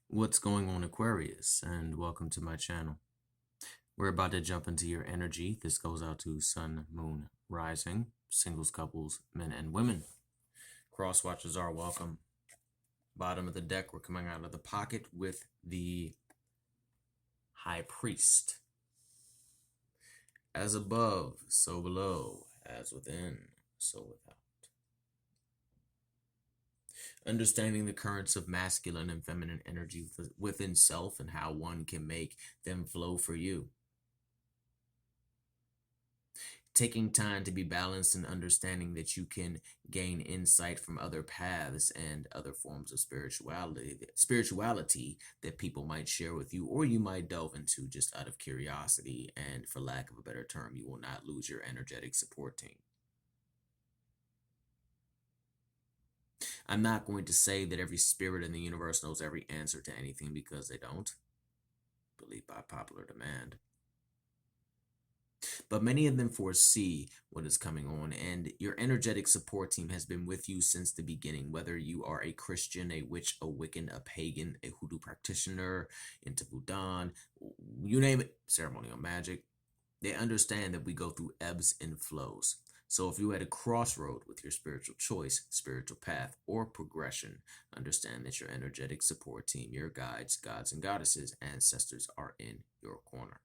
What's going on, Aquarius, and welcome to my channel. We're about to jump into your energy. This goes out to Sun, Moon, Rising, singles, couples, men and women. Cross watchers are welcome. Bottom of the deck, we're coming out of the pocket with the High Priest. As above, so below, as within, so without. Understanding the currents of masculine and feminine energy within self and how one can make them flow for you. Taking time to be balanced and understanding that you can gain insight from other paths and other forms of spirituality that people might share with you, or you might delve into just out of curiosity, and for lack of a better term, you will not lose your energetic support team. I'm not going to say that every spirit in the universe knows every answer to anything, because they don't, believe by popular demand. But many of them foresee what is coming on, and your energetic support team has been with you since the beginning. Whether you are a Christian, a witch, a Wiccan, a pagan, a hoodoo practitioner, into Budan, you name it, ceremonial magic, they understand that we go through ebbs and flows. So if you're at a crossroad with your spiritual choice, spiritual path, or progression, understand that your energetic support team, your guides, gods and goddesses, ancestors are in your corner.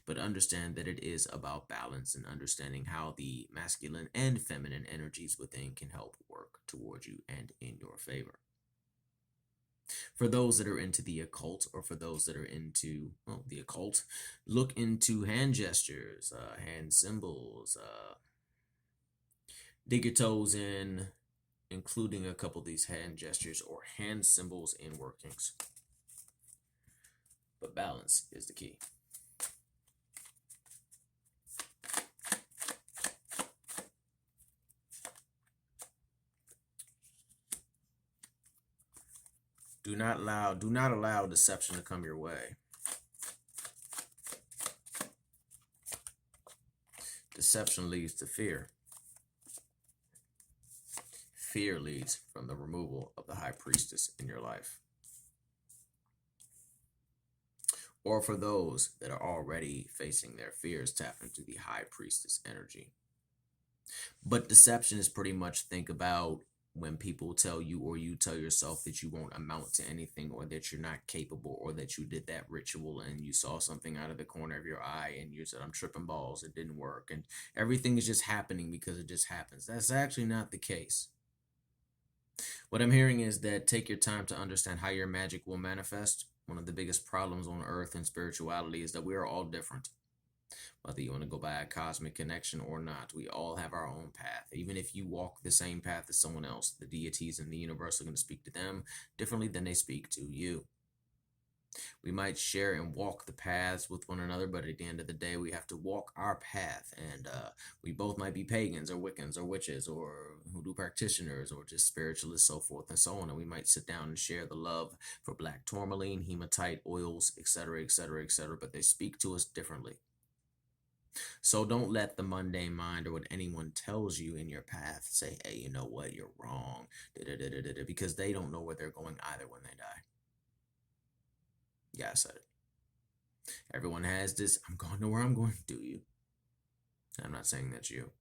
But understand that it is about balance and understanding how the masculine and feminine energies within can help work towards you and in your favor. For those that are into the occult, or for those that are into the occult, look into hand gestures, hand symbols, dig your toes in, including a couple of these hand gestures or hand symbols in workings. But balance is the key. Do not allow deception to come your way. Deception leads to fear. Fear leads from the removal of the high priestess in your life. Or for those that are already facing their fears, tap into the high priestess energy. But deception is pretty much, think about when people tell you, or you tell yourself, that you won't amount to anything, or that you're not capable, or that you did that ritual and you saw something out of the corner of your eye and you said, I'm tripping balls, it didn't work, and everything is just happening because it just happens. That's actually not the case. What I'm hearing is that take your time to understand how your magic will manifest. One of the biggest problems on earth in spirituality is that we are all different. Whether you want to go by a cosmic connection or not, we all have our own path. Even if you walk the same path as someone else, the deities in the universe are going to speak to them differently than they speak to you. We might share and walk the paths with one another, but at the end of the day, we have to walk our path. And we both might be pagans or Wiccans or witches or hoodoo practitioners or just spiritualists, so forth and so on. And we might sit down and share the love for black tourmaline, hematite, oils, etc., etc., etc., but they speak to us differently. So don't let the mundane mind or what anyone tells you in your path say, hey, you know what, you're wrong, because they don't know where they're going either when they die. Yeah, I said it. Everyone has this, I'm going to where I'm going, do you? I'm not saying that's you.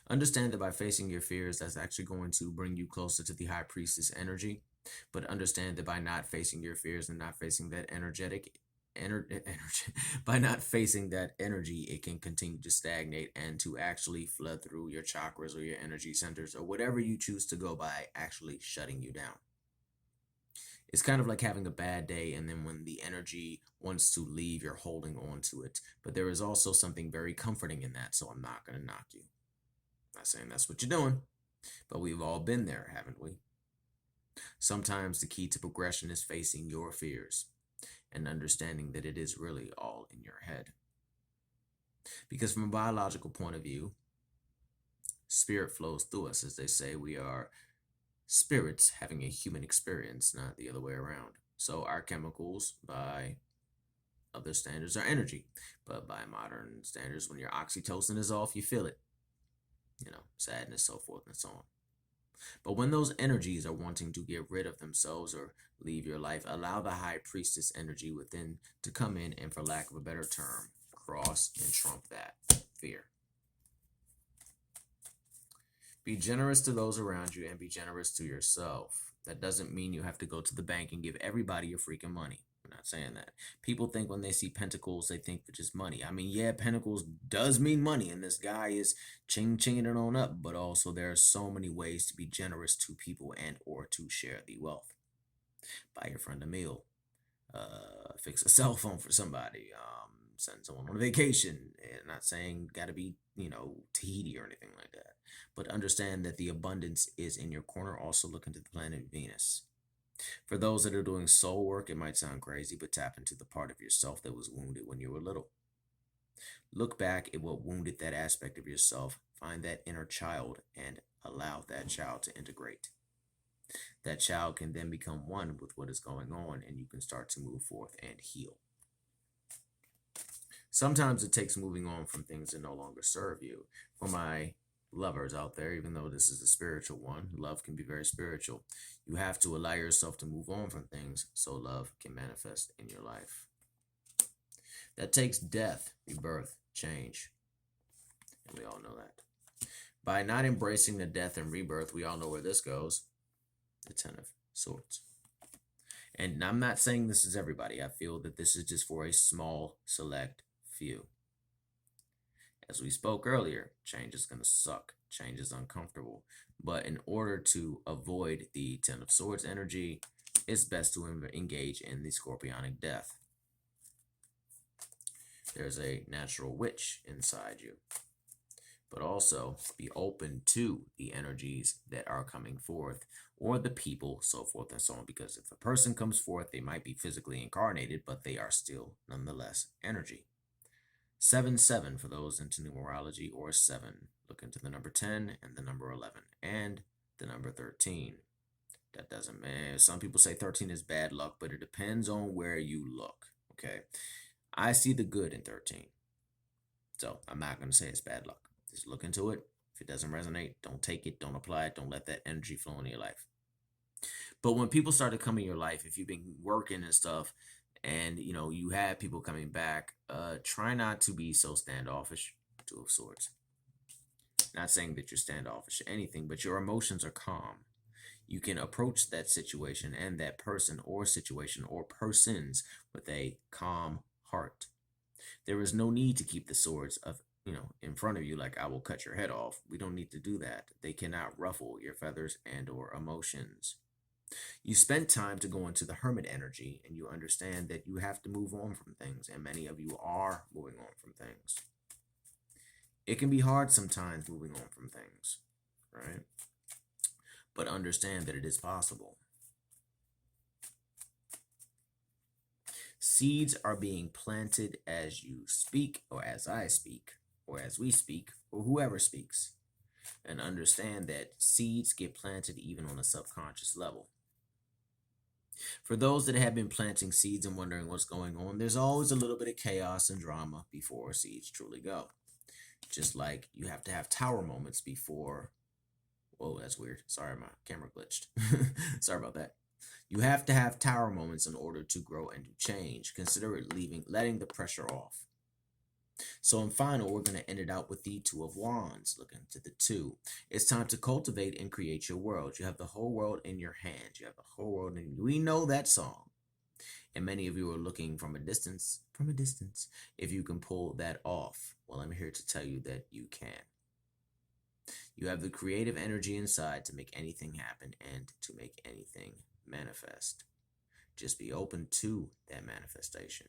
Understand that by facing your fears, that's actually going to bring you closer to the high priestess energy. But understand that by not facing your fears and not facing that by not facing that energy, it can continue to stagnate and to actually flood through your chakras or your energy centers or whatever you choose to go by, actually shutting you down. It's kind of like having a bad day, and then when the energy wants to leave, you're holding on to it. But there is also something very comforting in that, so I'm not going to knock you. I'm not saying that's what you're doing, but we've all been there, haven't we? Sometimes the key to progression is facing your fears and understanding that it is really all in your head. Because from a biological point of view, spirit flows through us. As they say, we are spirits having a human experience, not the other way around. So our chemicals, by other standards, are energy. But by modern standards, when your oxytocin is off, you feel it. You know, sadness, so forth and so on. But when those energies are wanting to get rid of themselves or leave your life, allow the high priestess energy within to come in and, for lack of a better term, cross and trump that fear. Be generous to those around you and be generous to yourself. That doesn't mean you have to go to the bank and give everybody your freaking money. I'm not saying that. People think when they see pentacles, they think it's just money. I mean, yeah, pentacles does mean money, and this guy is chinging it on up, but also there are so many ways to be generous to people and or to share the wealth. Buy your friend a meal. Fix a cell phone for somebody. Send someone on a vacation. And not saying got to be, Tahiti or anything like that. But understand that the abundance is in your corner. Also look into the planet Venus. For those that are doing soul work, it might sound crazy, but tap into the part of yourself that was wounded when you were little. Look back at what wounded that aspect of yourself. Find that inner child and allow that child to integrate. That child can then become one with what is going on, and you can start to move forth and heal. Sometimes it takes moving on from things that no longer serve you. For my lovers out there, even though this is a spiritual one, love can be very spiritual. You have to allow yourself to move on from things so love can manifest in your life. That takes death, rebirth, change. And we all know that. By not embracing the death and rebirth, we all know where this goes. The Ten of Swords. And I'm not saying this is everybody. I feel that this is just for a small, select few. As we spoke earlier, change is going to suck. Change is uncomfortable. But in order to avoid the Ten of Swords energy, it's best to engage in the scorpionic death. There's a natural witch inside you. But also be open to the energies that are coming forth, or the people, so forth and so on. Because if a person comes forth, they might be physically incarnated, but they are still nonetheless energy. 7-7 for those into numerology, or 7. Look into the number 10 and the number 11 and the number 13. That doesn't matter. Some people say 13 is bad luck, but it depends on where you look. Okay, I see the good in 13, so I'm not going to say it's bad luck. Just look into it. If it doesn't resonate, don't take it, don't apply it, don't let that energy flow into your life. But when people start to come in your life, if you've been working and stuff, and you have people coming back, try not to be so standoffish. Two of Swords. Not saying that you're standoffish or anything, but your emotions are calm. You can approach that situation and that person or situation or persons with a calm heart. There is no need to keep the swords in front of you like I will cut your head off. We don't need to do that. They cannot ruffle your feathers and or emotions. You spent time to go into the hermit energy, and you understand that you have to move on from things, and many of you are moving on from things. It can be hard sometimes moving on from things, right? But understand that it is possible. Seeds are being planted as you speak, or as I speak, or as we speak, or whoever speaks. And understand that seeds get planted even on a subconscious level. For those that have been planting seeds and wondering what's going on, there's always a little bit of chaos and drama before seeds truly go. Just like you have to have tower moments before... Whoa, that's weird. Sorry, my camera glitched. Sorry about that. You have to have tower moments in order to grow and to change. Consider it letting the pressure off. So in final, we're going to end it out with the Two of Wands. Look into the 2. It's time to cultivate and create your world. You have the whole world in your hands. You have the whole world in... We know that song. And many of you are looking from a distance, if you can pull that off. Well, I'm here to tell you that you can. You have the creative energy inside to make anything happen and to make anything manifest. Just be open to that manifestation.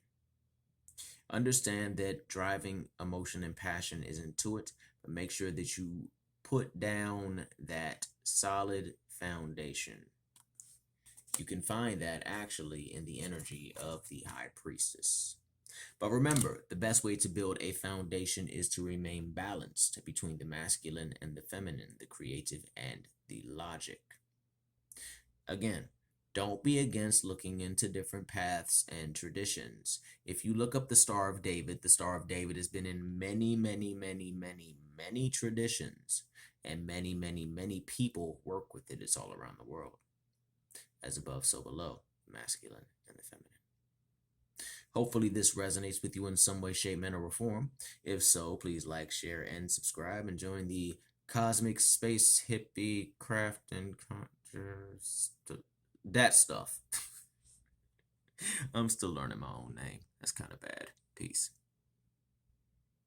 Understand that driving emotion and passion is into it, but make sure that you put down that solid foundation. You can find that actually in the energy of the High Priestess. But remember, the best way to build a foundation is to remain balanced between the masculine and the feminine, the creative and the logic. Again, don't be against looking into different paths and traditions. If you look up the Star of David has been in many traditions. and many, many, many people work with it. It's all around the world. As above, so below, masculine and the feminine. Hopefully, this resonates with you in some way, shape, manner, or form. If so, please like, share, and subscribe, and join the cosmic space hippie craft and that stuff. I'm still learning my own name. That's kind of bad. Peace.